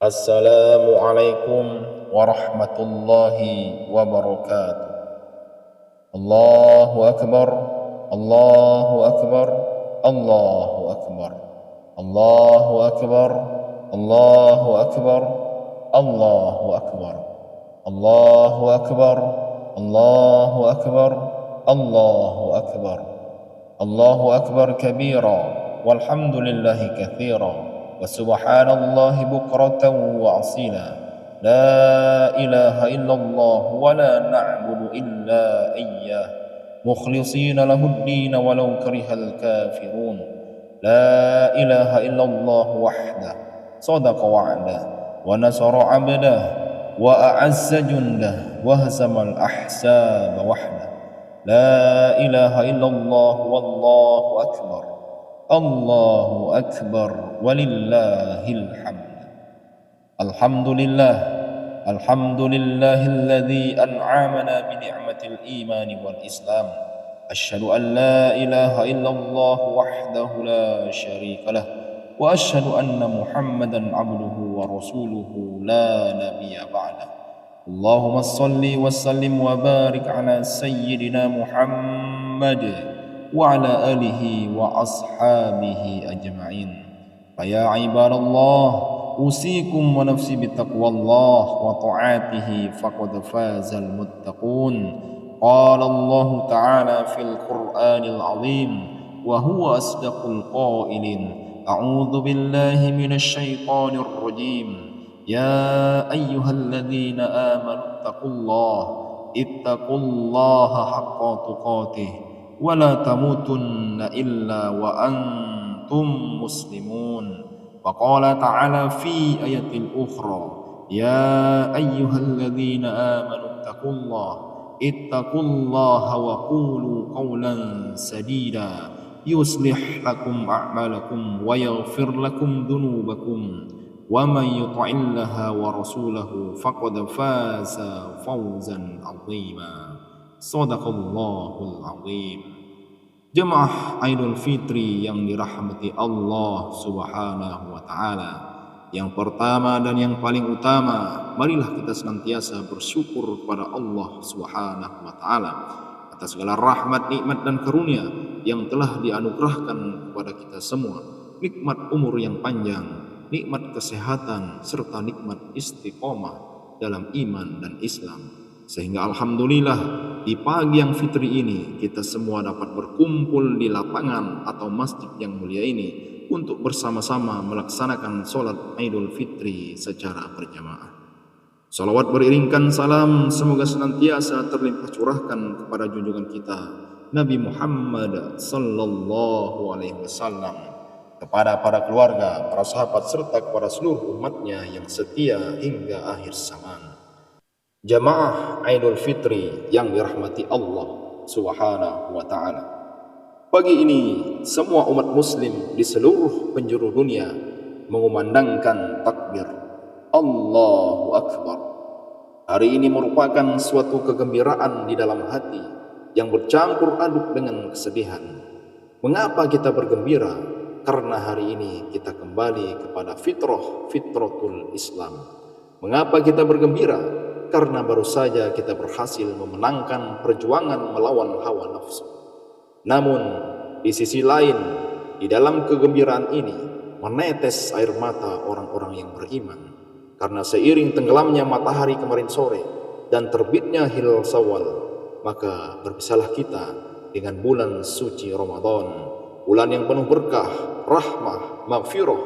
Assalamualaikum warahmatullahi wabarakatuh. Allahu akbar, Allahu akbar, Allahu akbar, Allahu akbar, Allahu akbar, Allahu akbar, Allahu akbar, Allahu akbar, Allahu akbar, Allahu akbar kabira, walhamdulillahi katsira. وسبحان الله بكرة وأصيلا لا إله إلا الله ولا نعبد إلا إياه مخلصين له الدين ولو كره الكافرون لا إله إلا الله وحده صدق وعده ونصر عبده وأعز جنده وهزم الأحزاب وحده لا إله إلا الله والله أكبر Allahu akbar walillahil hamd. Alhamdulillah, alhamdulillahilladzi an'amana bi ni'matil iman wal islam. Asyhadu an la ilaha illallah wahdahu la syarika lah wa asyhadu anna Muhammadan abduhu wa rasuluhu la nabiyya ba'dah. Allahumma shalli wa sallim wa barik ala sayyidina Muhammad وعلى آله وأصحابه أجمعين فيا عباد الله أوصيكم ونفسي بتقوى الله وطاعته فقد فاز المتقون قال الله تعالى في القرآن العظيم وهو أصدق القائلين أعوذ بالله من الشيطان الرجيم يا أيها الذين آمنوا اتقوا الله حق تقاته ولا تموتن إلا وأنتم مسلمون وقال تعالى في آية أخرى يا أيها الذين آمنوا اتقوا الله وقولوا قولا سديدا يصلح لكم أعمالكم ويغفر لكم ذنوبكم ومن يطع الله ورسوله فقد فاز فوزا عظيما Sadaqallahul azim. Jemaah Idul Fitri yang dirahmati Allah Subhanahu wa taala. Yang pertama dan yang paling utama, marilah kita senantiasa bersyukur kepada Allah Subhanahu wa taala atas segala rahmat, nikmat dan karunia yang telah dianugerahkan kepada kita semua. Nikmat umur yang panjang, nikmat kesehatan serta nikmat istiqomah dalam iman dan Islam. Sehingga alhamdulillah di pagi yang fitri ini kita semua dapat berkumpul di lapangan atau masjid yang mulia ini untuk bersama-sama melaksanakan sholat Idul Fitri secara berjamaah. Salawat beriringkan salam semoga senantiasa terlimpah curahkan kepada junjungan kita Nabi Muhammad sallallahu alaihi wasallam, kepada para keluarga, para sahabat serta kepada seluruh umatnya yang setia hingga akhir zaman. Jamaah Idul Fitri yang dirahmati Allah Subhanahu wa taala. Pagi ini semua umat muslim di seluruh penjuru dunia mengumandangkan takbir Allahu Akbar. Hari ini merupakan suatu kegembiraan di dalam hati yang bercampur aduk dengan kesedihan. Mengapa kita bergembira? Karena hari ini kita kembali kepada fitratul Islam. Mengapa kita bergembira? Karena baru saja kita berhasil memenangkan perjuangan melawan hawa nafsu. Namun, di sisi lain, di dalam kegembiraan ini, menetes air mata orang-orang yang beriman. Karena seiring tenggelamnya matahari kemarin sore dan terbitnya hilal Syawal, maka berpisahlah kita dengan bulan suci Ramadan, bulan yang penuh berkah, rahmah, maghfirah,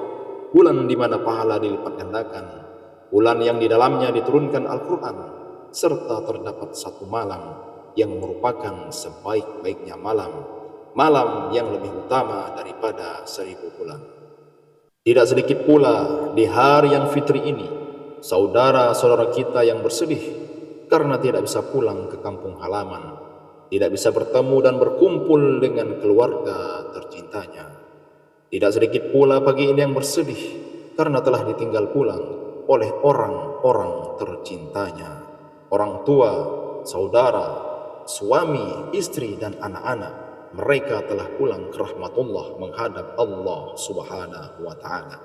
bulan di mana pahala dilipat gandakan, bulan yang di dalamnya diturunkan Al-Quran, serta terdapat satu malam yang merupakan sebaik-baiknya malam yang lebih utama daripada 1000 bulan. Tidak sedikit pula di hari yang fitri ini, saudara-saudara kita yang bersedih karena tidak bisa pulang ke kampung halaman, tidak bisa bertemu dan berkumpul dengan keluarga tercintanya. Tidak sedikit pula pagi ini yang bersedih karena telah ditinggal pulang oleh orang-orang tercintanya, orang tua, saudara, suami, istri dan anak-anak. Mereka telah pulang ke rahmatullah menghadap Allah Subhanahu wa taala.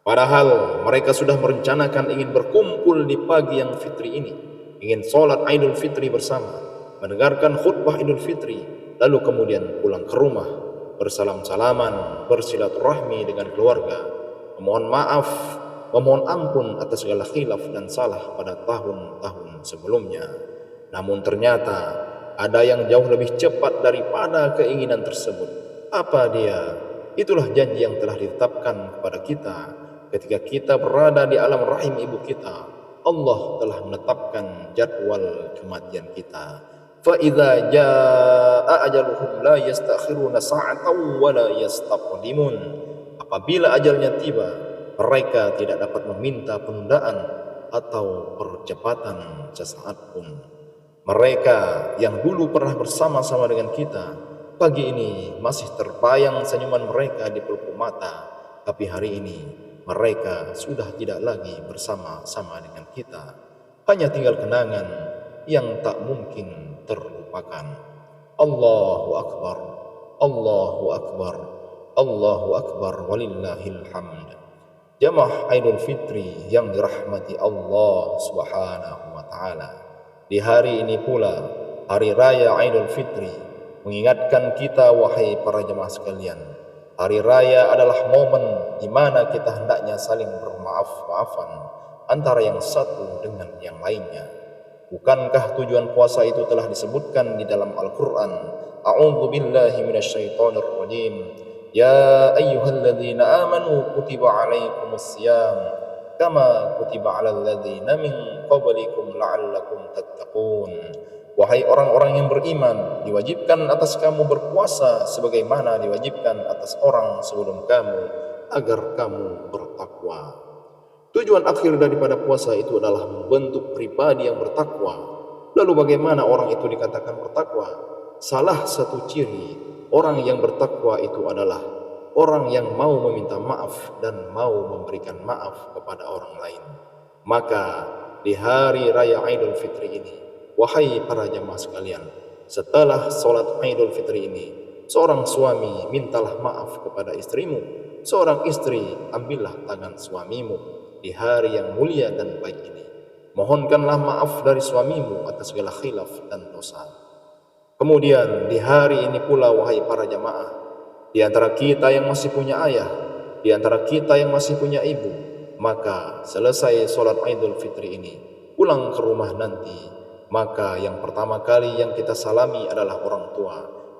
Padahal mereka sudah merencanakan ingin berkumpul di pagi yang fitri ini, ingin sholat Idul Fitri bersama, mendengarkan khutbah Idul Fitri, lalu kemudian pulang ke rumah, bersalam-salaman, bersilaturahmi dengan keluarga, memohon maaf, memohon ampun atas segala khilaf dan salah pada tahun-tahun sebelumnya. Namun ternyata ada yang jauh lebih cepat daripada keinginan tersebut. Apa dia? Itulah janji yang telah ditetapkan kepada kita ketika kita berada di alam rahim ibu kita. Allah telah menetapkan jadwal kematian kita. Fa idza jaa ajaluhum la yastakhiruna sa'atan wa la yastaqdimun. Apabila ajalnya tiba, mereka tidak dapat meminta penundaan atau percepatan sesaat pun. Mereka yang dulu pernah bersama-sama dengan kita, pagi ini masih terbayang senyuman mereka di pelupuk mata, tapi hari ini mereka sudah tidak lagi bersama-sama dengan kita. Hanya tinggal kenangan yang tak mungkin terlupakan. Allahu Akbar, Allahu Akbar, Allahu Akbar, walillahil hamd. Jamaah Idul Fitri yang dirahmati Allah Subhanahu wa Ta'ala. Di hari ini pula, hari raya Idul Fitri, mengingatkan kita wahai para jemaah sekalian, hari raya adalah momen di mana kita hendaknya saling bermaaf-maafan antara yang satu dengan yang lainnya. Bukankah tujuan puasa itu telah disebutkan di dalam Al-Quran? A'udzu billahi minasyaitonir rajim. Ya ayyuhalladzina amanu kutiba alaikumus syiyam kama kutiba alal ladzina min qablikum la'allakum tattaqun. Wahai orang-orang yang beriman, diwajibkan atas kamu berpuasa sebagaimana diwajibkan atas orang sebelum kamu agar kamu bertakwa. Tujuan akhir daripada puasa itu adalah membentuk pribadi yang bertakwa. Lalu bagaimana orang itu dikatakan bertakwa? Salah satu ciri orang yang bertakwa itu adalah orang yang mau meminta maaf dan mau memberikan maaf kepada orang lain. Maka di hari raya Idul Fitri ini, wahai para jamaah sekalian, setelah sholat Idul Fitri ini, seorang suami mintalah maaf kepada istrimu, seorang istri ambillah tangan suamimu di hari yang mulia dan baik ini. Mohonkanlah maaf dari suamimu atas segala khilaf dan dosa. Kemudian di hari ini pula wahai para jamaah, di antara kita yang masih punya ayah, di antara kita yang masih punya ibu, maka selesai sholat Idul Fitri ini, pulang ke rumah nanti, maka yang pertama kali yang kita salami adalah orang tua.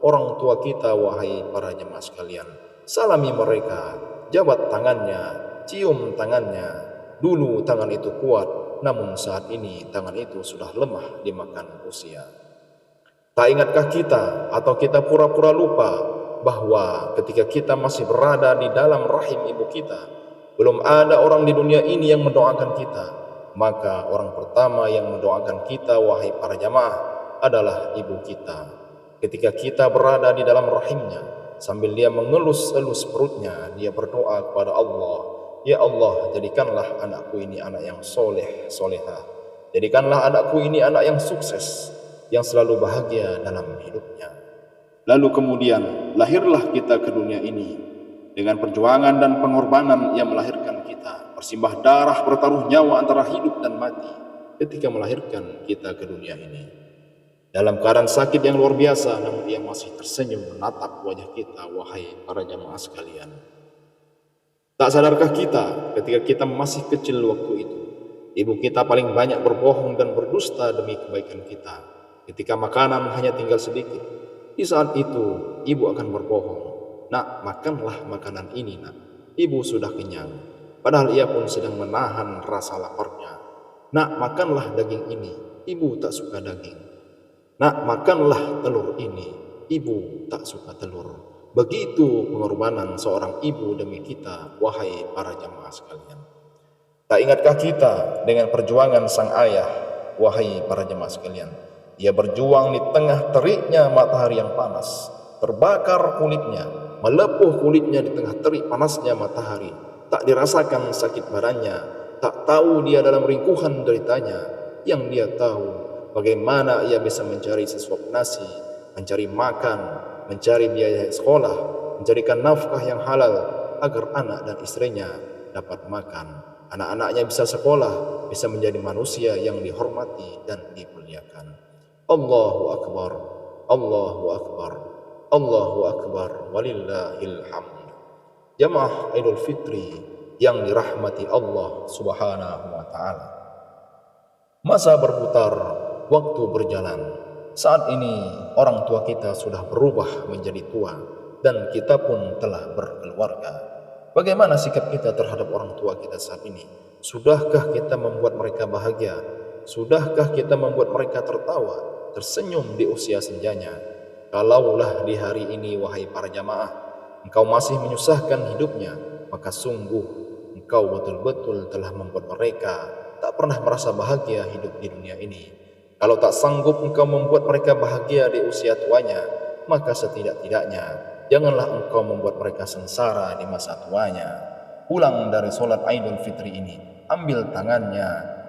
Orang tua kita wahai para jemaah sekalian, salami mereka, jabat tangannya, cium tangannya. Dulu tangan itu kuat, namun saat ini tangan itu sudah lemah dimakan usia. Tak ingatkah kita atau kita pura-pura lupa bahwa ketika kita masih berada di dalam rahim ibu kita, belum ada orang di dunia ini yang mendoakan kita. Maka orang pertama yang mendoakan kita wahai para jamaah adalah ibu kita. Ketika kita berada di dalam rahimnya, sambil dia mengelus-elus perutnya, dia berdoa kepada Allah, ya Allah, jadikanlah anakku ini anak yang soleh, solehah. Jadikanlah anakku ini anak yang sukses, yang selalu bahagia dalam hidupnya. Lalu kemudian lahirlah kita ke dunia ini dengan perjuangan dan pengorbanan yang melahirkan kita, bersimbah darah, bertaruh nyawa antara hidup dan mati ketika melahirkan kita ke dunia ini. Dalam keadaan sakit yang luar biasa, namun dia masih tersenyum menatap wajah kita, wahai para jamaah sekalian. Tak sadarkah kita ketika kita masih kecil waktu itu, ibu kita paling banyak berbohong dan berdusta demi kebaikan kita. Ketika makanan hanya tinggal sedikit, di saat itu ibu akan berbohong, nak, makanlah makanan ini, nak. Ibu sudah kenyang, padahal ia pun sedang menahan rasa laparnya. Nak, makanlah daging ini, ibu tak suka daging. Nak, makanlah telur ini, ibu tak suka telur. Begitu pengorbanan seorang ibu demi kita, wahai para jamaah sekalian. Tak ingatkah kita dengan perjuangan sang ayah, wahai para jamaah sekalian? Dia berjuang di tengah teriknya matahari yang panas, terbakar kulitnya, melepuh kulitnya di tengah terik panasnya matahari. Tak dirasakan sakit badannya, tak tahu dia dalam ringkuhan deritanya. Yang dia tahu bagaimana ia bisa mencari sesuap nasi, mencari makan, mencari biaya sekolah, mencarikan nafkah yang halal agar anak dan istrinya dapat makan, anak-anaknya bisa sekolah, bisa menjadi manusia yang dihormati dan dimuliakan. Allahu Akbar, Allahu Akbar, Allahu Akbar, walillahil hamd. Jamaah Idul Fitri yang dirahmati Allah Subhanahu wa taala. Masa berputar, waktu berjalan. Saat ini orang tua kita sudah berubah menjadi tua dan kita pun telah berkeluarga. Bagaimana sikap kita terhadap orang tua kita saat ini? Sudahkah kita membuat mereka bahagia? Sudahkah kita membuat mereka tertawa, tersenyum di usia senjanya? Kalaulah di hari ini, wahai para jamaah, engkau masih menyusahkan hidupnya, maka sungguh engkau betul-betul telah membuat mereka tak pernah merasa bahagia hidup di dunia ini. Kalau tak sanggup engkau membuat mereka bahagia di usia tuanya, maka setidak-tidaknya janganlah engkau membuat mereka sengsara di masa tuanya. Pulang dari solat Idul Fitri ini, ambil tangannya,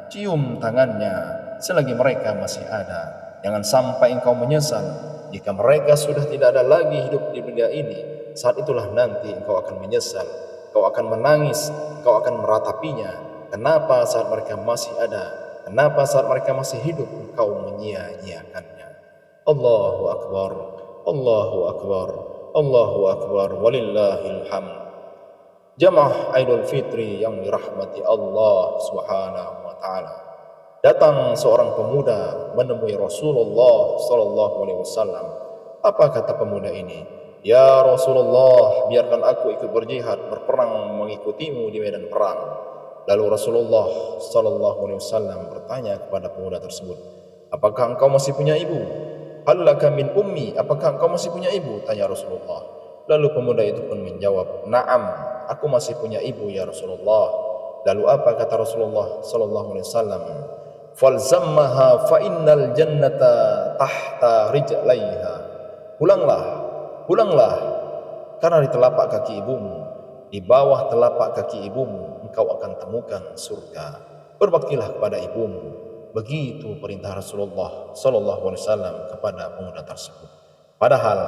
cium tangannya selagi mereka masih ada. Jangan sampai engkau menyesal jika mereka sudah tidak ada lagi hidup di dunia ini. Saat itulah nanti engkau akan menyesal, engkau akan menangis, engkau akan meratapinya. Kenapa saat mereka masih ada, kenapa saat mereka masih hidup engkau menyia-nyiakannya? Allahu Akbar, Allahu Akbar, Allahu Akbar, walillahil hamd. Jamaah Idul Fitri yang dirahmati Allah Subhanahu wa taala. Datang seorang pemuda menemui Rasulullah sallallahu alaihi wasallam. Apa kata pemuda ini? Ya Rasulullah, biarkan aku ikut berjihad, berperang mengikutimu di medan perang. Lalu Rasulullah sallallahu alaihi wasallam bertanya kepada pemuda tersebut, apakah engkau masih punya ibu? Hallaka min ummi, apakah engkau masih punya ibu? Tanya Rasulullah. Lalu pemuda itu pun menjawab, na'am, aku masih punya ibu ya Rasulullah. Lalu apa kata Rasulullah sallallahu alaihi wasallam? Falzammaha fa innal jannata tahta rijlaiha. Pulanglah, pulanglah, karena di telapak kaki ibumu, di bawah telapak kaki ibumu engkau akan temukan surga. Berbaktilah kepada ibumu. Begitu perintah Rasulullah sallallahu alaihi wasallam kepada pemuda tersebut. Padahal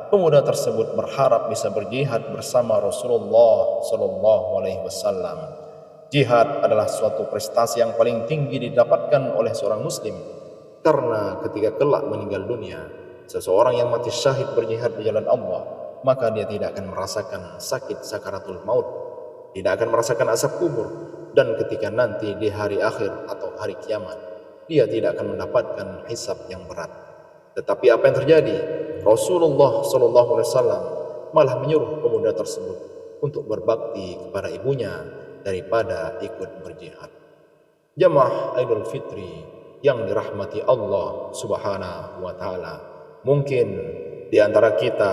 pemuda tersebut berharap bisa berjihad bersama Rasulullah sallallahu alaihi wasallam. Jihad adalah suatu prestasi yang paling tinggi didapatkan oleh seorang muslim, karena ketika kelak meninggal dunia, seseorang yang mati syahid berjihad di jalan Allah, maka dia tidak akan merasakan sakit sakaratul maut, tidak akan merasakan azab kubur, dan ketika nanti di hari akhir atau hari kiamat, dia tidak akan mendapatkan hisab yang berat. Tetapi apa yang terjadi? Rasulullah sallallahu alaihi wasallam malah menyuruh pemuda tersebut untuk berbakti kepada ibunya daripada ikut berjihad. Jamaah Idul Fitri yang dirahmati Allah Subhanahu wa taala, mungkin di antara kita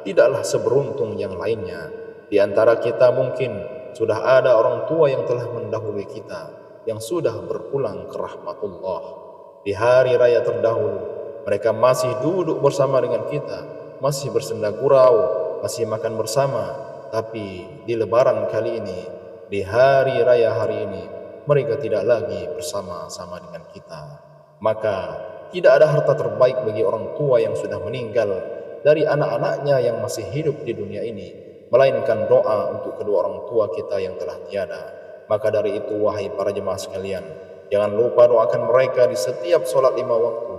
tidaklah seberuntung yang lainnya. Di antara kita mungkin sudah ada orang tua yang telah mendahului kita, yang sudah berpulang ke rahmatullah. Di hari raya terdahulu, mereka masih duduk bersama dengan kita, masih bersenda gurau, masih makan bersama. Tapi di lebaran kali ini, di hari raya hari ini, mereka tidak lagi bersama-sama dengan kita. Maka tidak ada harta terbaik bagi orang tua yang sudah meninggal dari anak-anaknya yang masih hidup di dunia ini, melainkan doa untuk kedua orang tua kita yang telah tiada. Maka dari itu, wahai para jemaah sekalian, jangan lupa doakan mereka di setiap solat 5 waktu.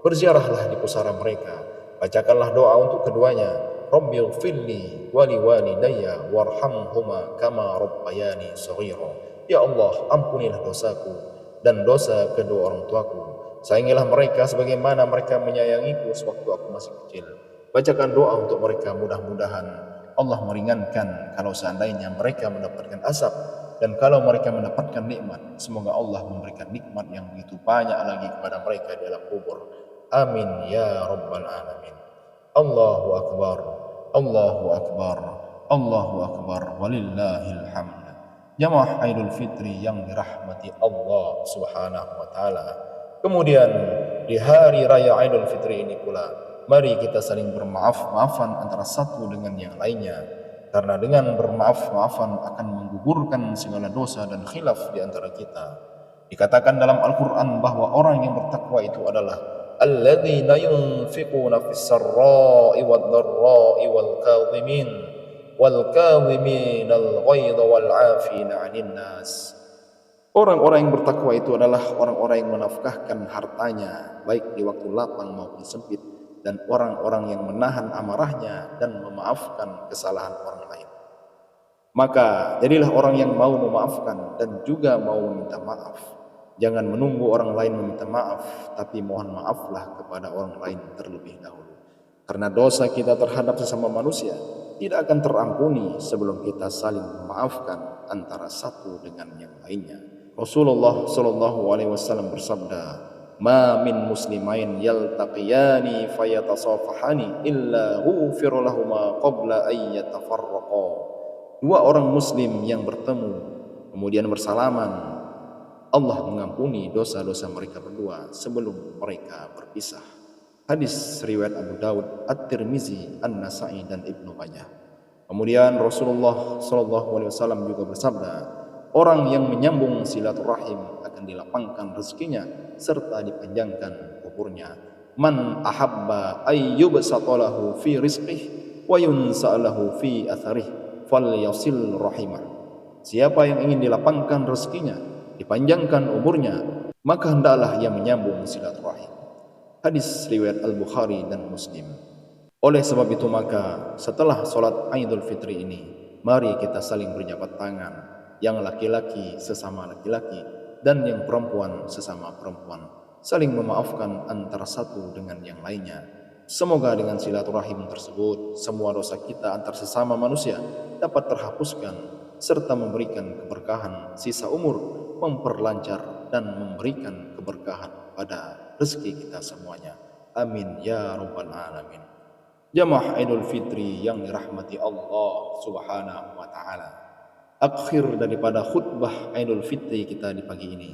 Berziarahlah di pusara mereka, bacakanlah doa untuk keduanya. Rabbighfirli wa liwalidayya warhamhuma kama rabbayani shaghira. Ya Allah, ampunilah dosaku dan dosa kedua orang tuaku. Sayangilah mereka sebagaimana mereka menyayangiku sewaktu aku masih kecil. Bacakan doa untuk mereka, mudah-mudahan Allah meringankan kalau seandainya mereka mendapatkan azab, dan kalau mereka mendapatkan nikmat, semoga Allah memberikan nikmat yang begitu banyak lagi kepada mereka di alam kubur. Amin ya rabbal alamin. Allahu Akbar, Allahu Akbar, Allahu Akbar, walillahil hamd. Jamaah Idul Fitri yang dirahmati Allah Subhanahu wa taala. Kemudian di hari raya Idul Fitri ini pula, mari kita saling bermaaf-maafan antara satu dengan yang lainnya, karena dengan bermaaf-maafan akan menggugurkan segala dosa dan khilaf di antara kita. Dikatakan dalam Al-Quran bahwa orang yang bertakwa itu adalah alladzina yunfiquna fis sarra'i wad dharra'i wal kadhimin wal kadhiminal ghaidha wal 'afina 'anil nas. Orang-orang yang bertakwa itu adalah orang-orang yang menafkahkan hartanya baik di waktu lapang maupun sempit, dan orang-orang yang menahan amarahnya dan memaafkan kesalahan orang lain. Maka jadilah orang yang mau memaafkan dan juga mau meminta maaf. Jangan menunggu orang lain meminta maaf, tapi mohon maaflah kepada orang lain terlebih dahulu. Karena dosa kita terhadap sesama manusia tidak akan terampuni sebelum kita saling memaafkan antara satu dengan yang lainnya. Rasulullah sallallahu alaihi wasallam bersabda, "Ma min muslimain yaltaqiyani fayatasafahani illa ghufira lahumā qabla an yatafarraqā." Dua orang muslim yang bertemu kemudian bersalaman, Allah mengampuni dosa-dosa mereka berdua sebelum mereka berpisah. Hadis riwayat Abu Daud, At-Tirmizi, An-Nasa'i dan Ibnu Majah. Kemudian Rasulullah sallallahu alaihi wasallam juga bersabda, orang yang menyambung silaturahim akan dilapangkan rezekinya serta dipanjangkan umurnya. Man ahabba ayyubsatalahu fi rizqihi wa yunsa'alahu fi atharih falyasil rahimah. Siapa yang ingin dilapangkan rezekinya, dipanjangkan umurnya, maka hendaklah ia menyambung silaturahim. Hadis riwayat Al-Bukhari dan Muslim. Oleh sebab itu maka setelah sholat Idul Fitri ini, mari kita saling berjabat tangan, yang laki-laki sesama laki-laki dan yang perempuan sesama perempuan, saling memaafkan antara satu dengan yang lainnya. Semoga dengan silaturahim tersebut semua dosa kita antar sesama manusia dapat terhapuskan serta memberikan keberkahan sisa umur, memperlancar dan memberikan keberkahan pada rezeki kita semuanya. Amin ya rabbal alamin. Jamaah Idul Fitri yang dirahmati Allah Subhanahu wa taala. Akhir daripada khutbah Idul Fitri kita di pagi ini,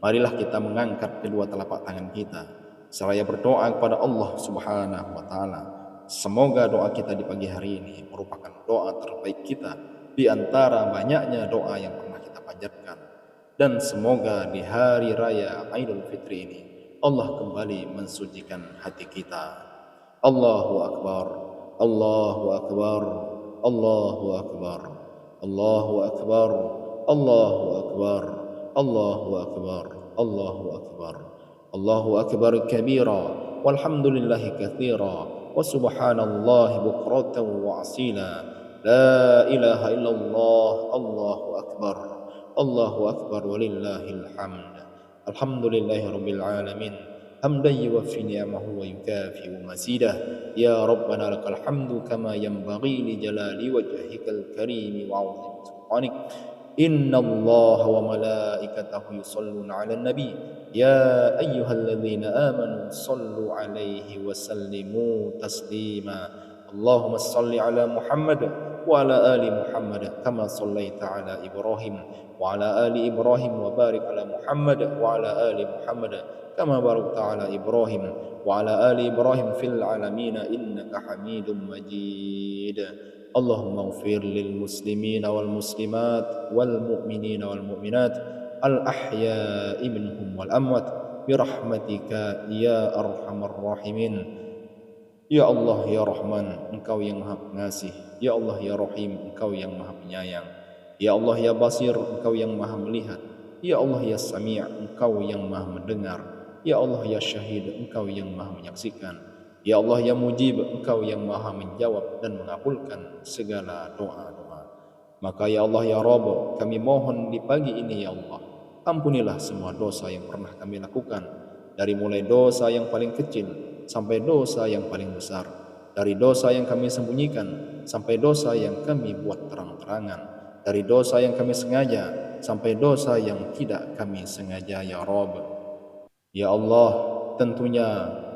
marilah kita mengangkat kedua telapak tangan kita seraya berdoa kepada Allah Subhanahu wa taala. Semoga doa kita di pagi hari ini merupakan doa terbaik kita di antara banyaknya doa yang pernah kita panjatkan. Dan semoga di hari raya Idul Fitri ini Allah kembali mensucikan hati kita. Allahu Akbar, Allahu Akbar, Allahu Akbar, Allahu Akbar, Allahu Akbar, Allahu Akbar, Allahu Akbar, Allahu Akbar kabira, walhamdulillahi katsira, wa subhanallahi bukratan wa asila. La ilaha illallah, Allahu Akbar, Allahu Akbar walillahil hamd. Alhamdulillahi rabbil alamin. حمدا يوفي نعمه ويكافئ مزيده يا ربنا لك الحمد كما ينبغي لجلال وجهك الكريم وعظيم سلطانك إن الله وملائكته يصلون على النبي يا أيها الذين آمنوا صلوا عليه وسلموا تسليما اللهم صل على محمد وعلى آل محمد كما صليت على إبراهيم وعلى آل إبراهيم وبارك على محمد وعلى آل محمد كما باركت على إبراهيم وعلى آل إبراهيم في العالمين إنك حميد مجيد اللهم اغفر للمسلمين والمسلمات والمؤمنين والمؤمنات الأحياء منهم والأموات برحمتك يا أرحم الراحمين. Ya Allah, ya Rahman, Engkau yang Maha Pengasih. Ya Allah, ya Rahim, Engkau yang Maha Penyayang. Ya Allah, ya Basir, Engkau yang Maha Melihat. Ya Allah, ya Sami', Engkau yang Maha Mendengar. Ya Allah, ya Syahid, Engkau yang Maha Menyaksikan. Ya Allah, ya Mujib, Engkau yang Maha menjawab dan mengabulkan segala doa-doa. Maka ya Allah, ya Rabb, kami mohon di pagi ini ya Allah, ampunilah semua dosa yang pernah kami lakukan, dari mulai dosa yang paling kecil sampai dosa yang paling besar, dari dosa yang kami sembunyikan sampai dosa yang kami buat terang-terangan, dari dosa yang kami sengaja sampai dosa yang tidak kami sengaja ya Rabb. Ya Allah, tentunya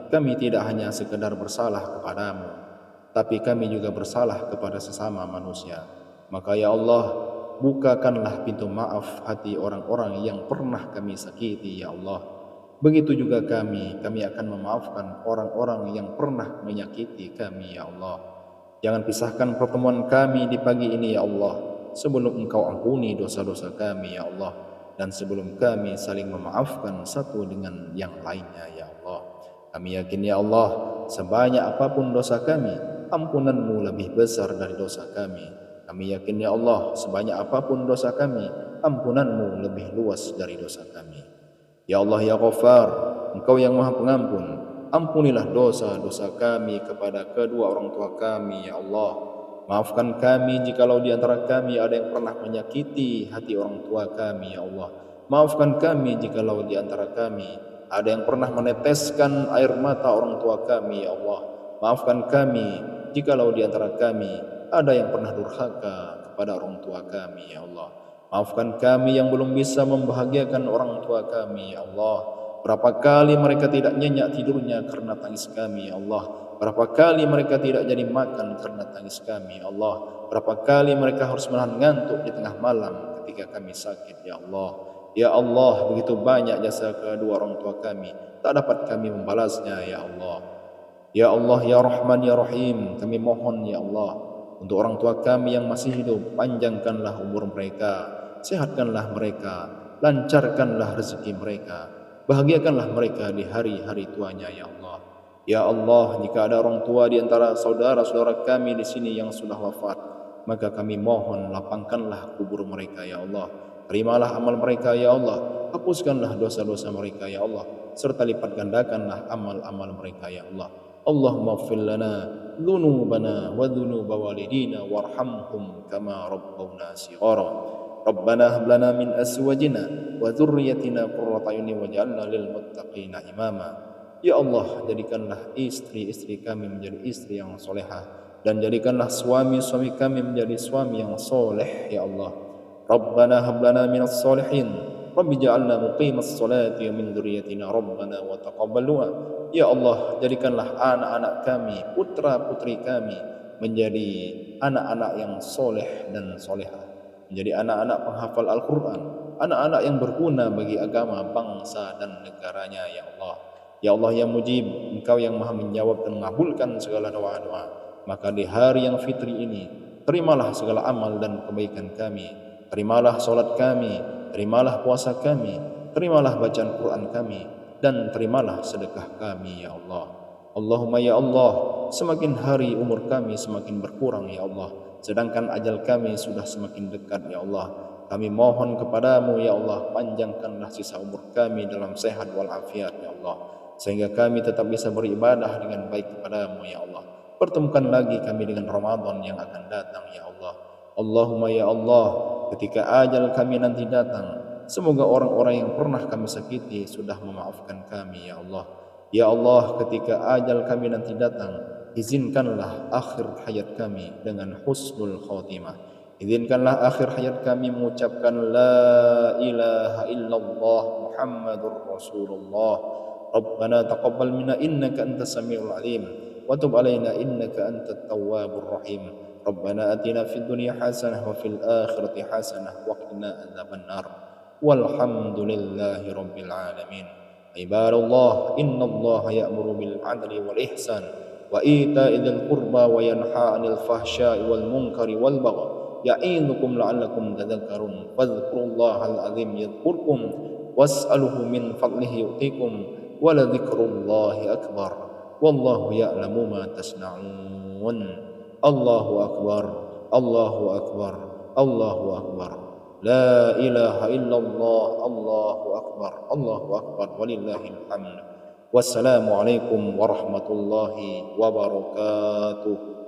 kami tidak hanya sekedar bersalah kepadamu, tapi kami juga bersalah kepada sesama manusia. Maka ya Allah, bukakanlah pintu maaf hati orang-orang yang pernah kami sakiti ya Allah. Begitu juga kami akan memaafkan orang-orang yang pernah menyakiti kami ya Allah. Jangan pisahkan pertemuan kami di pagi ini ya Allah, sebelum Engkau ampuni dosa-dosa kami ya Allah, dan sebelum kami saling memaafkan satu dengan yang lainnya ya Allah. Kami yakin ya Allah, sebanyak apapun dosa kami, ampunan-Mu lebih besar dari dosa kami. Kami yakin ya Allah, sebanyak apapun dosa kami, ampunan-Mu lebih luas dari dosa kami. Ya Allah ya Ghaffar, Engkau yang Maha Pengampun, ampunilah dosa-dosa kami kepada kedua orang tua kami ya Allah. Maafkan kami jikalau di antara kami ada yang pernah menyakiti hati orang tua kami ya Allah. Maafkan kami jikalau di antara kami ada yang pernah meneteskan air mata orang tua kami ya Allah. Maafkan kami jikalau di antara kami ada yang pernah durhaka kepada orang tua kami ya Allah. Maafkan kami yang belum bisa membahagiakan orang tua kami ya Allah. Berapa kali mereka tidak nyenyak tidurnya karena tangis kami ya Allah. Berapa kali mereka tidak jadi makan karena tangis kami ya Allah. Berapa kali mereka harus menahan ngantuk di tengah malam ketika kami sakit ya Allah. Ya Allah, begitu banyak jasa kedua orang tua kami, tak dapat kami membalasnya ya Allah. Ya Allah, ya Rahman, ya Rahim, kami mohon ya Allah, untuk orang tua kami yang masih hidup, panjangkanlah umur mereka, sehatkanlah mereka, lancarkanlah rezeki mereka, bahagiakanlah mereka di hari-hari tuanya ya Allah. Ya Allah, jika ada orang tua di antara saudara-saudara kami di sini yang sudah wafat, maka kami mohon lapangkanlah kubur mereka ya Allah. Terimalah amal mereka ya Allah, hapuskanlah dosa-dosa mereka ya Allah, serta lipat gandakanlah amal-amal mereka ya Allah. Allahumma ighfir lana dhunubana wa dhunuba walidina warhamhum kama rabbawna shighara. Rabbana hab lana min azwajina wa dhurriyyatina qurrata a'yunin waj'alna lil muttaqina imama. Ya Allah, jadikanlah istri-istri kami menjadi istri yang solehah, dan jadikanlah suami-suami kami menjadi suami yang soleh ya Allah. Rabbana hab lana minas solihin, Rabbi ja'alna muqimas salati wa min dzurriyyatina Rabbana wa taqabbal du'a. Ya Allah, jadikanlah anak-anak kami, putra-putri kami menjadi anak-anak yang soleh dan solehah, menjadi anak-anak penghafal Al-Quran, anak-anak yang berguna bagi agama, bangsa dan negaranya ya Allah. Ya Allah yang mujib, Engkau yang maha menjawab dan mengabulkan segala doa-doa. Maka di hari yang fitri ini, terimalah segala amal dan kebaikan kami. Terimalah solat kami, terimalah puasa kami, terimalah bacaan Quran kami, dan terimalah sedekah kami ya Allah. Allahumma ya Allah, semakin hari umur kami semakin berkurang ya Allah, sedangkan ajal kami sudah semakin dekat ya Allah. Kami mohon kepadamu ya Allah, panjangkanlah sisa umur kami dalam sehat walafiat ya Allah, sehingga kami tetap bisa beribadah dengan baik kepadamu ya Allah. Pertemukan lagi kami dengan Ramadan yang akan datang ya Allah. Allahumma ya Allah, ketika ajal kami nanti datang, semoga orang-orang yang pernah kami sakiti sudah memaafkan kami ya Allah. Ya Allah, ketika ajal kami nanti datang, izinkanlah akhir hayat kami dengan husnul khotimah. Izinkanlah akhir hayat kami mengucapkan la ilaha illallah Muhammadur Rasulullah. Rabbana taqabbal minna innaka antas samiul alim wa tub alaina innaka antat tawwabur rahim. Rabbana atina fid dunya hasanah wa fil akhirati hasanah wa qina adzabannar. Walhamdulillahi rabbil alamin. Ibadallah, innallaha ya'muru bil 'adli wal ihsan wa ita'i dzil qurba wa yanha 'anil fahsya'i wal munkari wal baghi. Ya'idukum la'allakum tadhakkarun. Fadhkurullahal 'azim yadhkurkum was'aluhu min fadlihi yu'tikum. Waladzikrullahi akbar. Wallahu ya'lamu ma tasna'un. Allahu akbar. Allahu akbar. Allahu akbar. La ilaha illallah. Allahu akbar. Allahu akbar. Walillahil hamd. Wassalamu alaikum warahmatullahi wabarakatuh.